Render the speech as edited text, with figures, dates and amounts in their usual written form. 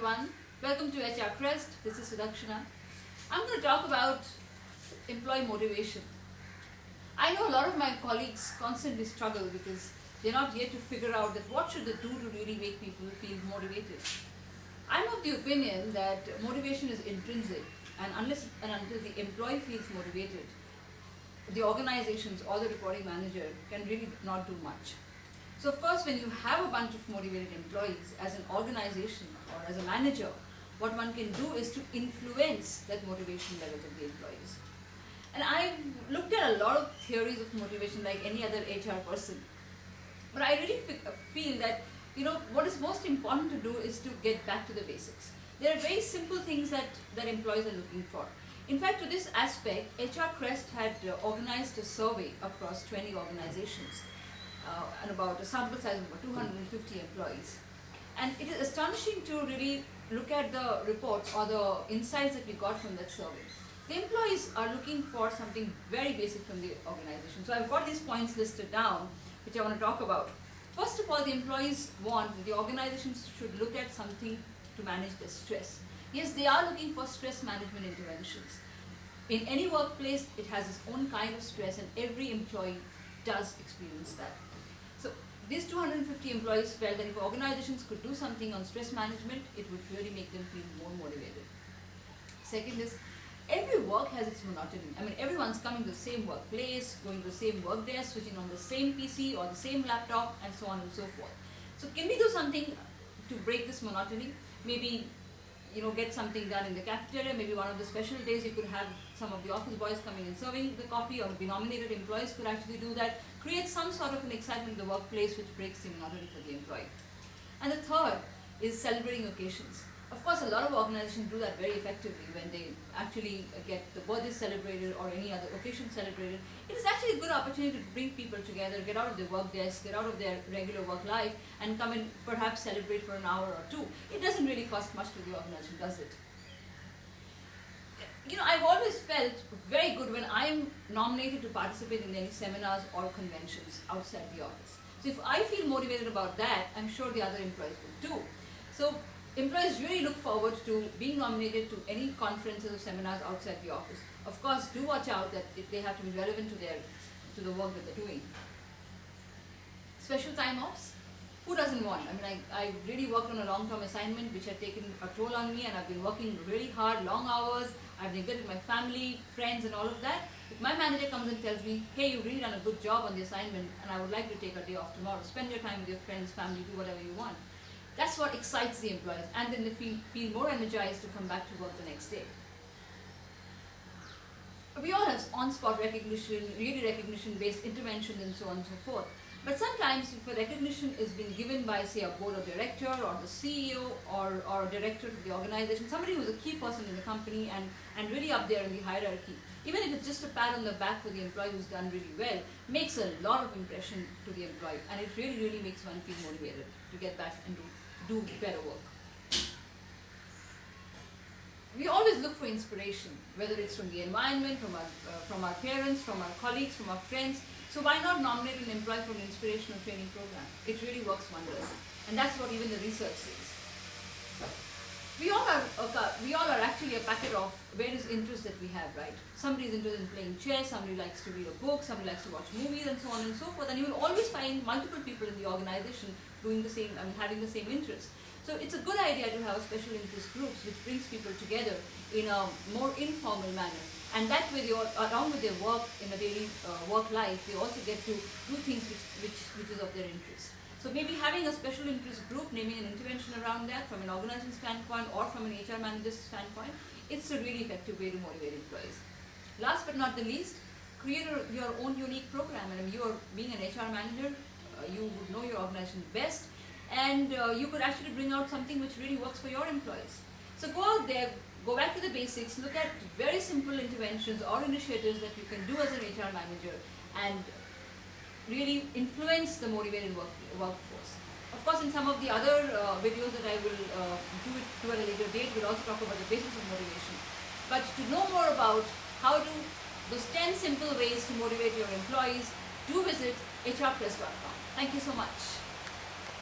everyone. Welcome to HR Crest. This is Sudakshana. I'm going to talk about employee motivation. I know a lot of my colleagues constantly struggle because they're not yet to figure out that what should they do to really make people feel motivated. I'm of the opinion that motivation is intrinsic, and unless and until the employee feels motivated, the organizations or the reporting manager can really not do much. So of course, when you have a bunch of motivated employees as an organization or as a manager, what one can do is to influence that motivation levels of the employees. And I've looked at a lot of theories of motivation like any other HR person. But I really feel that what is most important to do is to get back to the basics. There are very simple things that employees are looking for. In fact, to this aspect, HR Crest had organized a survey across 20 organizations and about a sample size of about 250 employees. And it is astonishing to really look at the reports or the insights that we got from that survey. The employees are looking for something very basic from the organization. So I've got these points listed down, which I want to talk about. First of all, the employees want that the organizations should look at something to manage their stress. Yes, they are looking for stress management interventions. In any workplace, it has its own kind of stress, and every employee does experience that. So these 250 employees felt that if organizations could do something on stress management, it would really make them feel more motivated. Second is, every work has its monotony. I mean, everyone's coming to the same workplace, going to the same work desk, switching on the same PC or the same laptop, and so on and so forth. So can we do something to break this monotony? Maybe get something done in the cafeteria. Maybe one of the special days you could have some of the office boys coming and serving the coffee, or maybe nominated employees could actually do that. Create some sort of an excitement in the workplace which breaks the monotony for the employee. And the third is celebrating occasions. Of course, a lot of organizations do that very effectively when they actually get the birthday celebrated or any other occasion celebrated. It is actually a good opportunity to bring people together, get out of their work desk, get out of their regular work life, and come and perhaps celebrate for an hour or two. It doesn't really cost much to the organization, does it? I've always felt very good when I am nominated to participate in any seminars or conventions outside the office. So if I feel motivated about that, I'm sure the other employees will too. So employees really look forward to being nominated to any conferences or seminars outside the office. Of course, do watch out that they have to be relevant to the work that they're doing. Special time offs? Who doesn't want? I really worked on a long-term assignment which had taken a toll on me, and I've been working really hard, long hours. I've neglected my family, friends, and all of that. If my manager comes and tells me, hey, you've really done a good job on the assignment, and I would like to take a day off tomorrow, spend your time with your friends, family, do whatever you want. That's what excites the employees, and then they feel more energized to come back to work the next day. We all have on-spot recognition, really recognition-based interventions, and so on and so forth. But sometimes if a recognition is being given by, say, a board of director or the CEO or a director of the organization, somebody who's a key person in the company and really up there in the hierarchy, even if it's just a pat on the back for the employee who's done really well, makes a lot of impression to the employee, and it really, really makes one feel motivated to get back and do better work. We always look for inspiration, whether it's from the environment, from our parents, from our colleagues, from our friends. So why not nominate an employee for an inspirational training program? It really works wonders, and that's what even the research says. We all are actually a packet of various interests that we have, right? Somebody is interested in playing chess, somebody likes to read a book, somebody likes to watch movies, and so on and so forth. And you will always find multiple people in the organization doing the same, having the same interest. So it's a good idea to have a special interest groups which brings people together in a more informal manner. And that way, along with their work in a daily work life, they also get to do things which is of their interest. So maybe having a special interest group, naming an intervention around that from an organization standpoint or from an HR manager's standpoint, it's a really effective way to motivate employees. Last but not the least, create your own unique program. And you are being an HR manager, you would know your organization best, and you could actually bring out something which really works for your employees. So go out there, go back to the basics, look at very simple interventions or initiatives that you can do as an HR manager, and really influence the motivated workforce. Of course, in some of the other videos that I will do at a later date, we'll also talk about the basis of motivation. But to know more about how to those 10 simple ways to motivate your employees, do visit hrcrest.com. Thank you so much.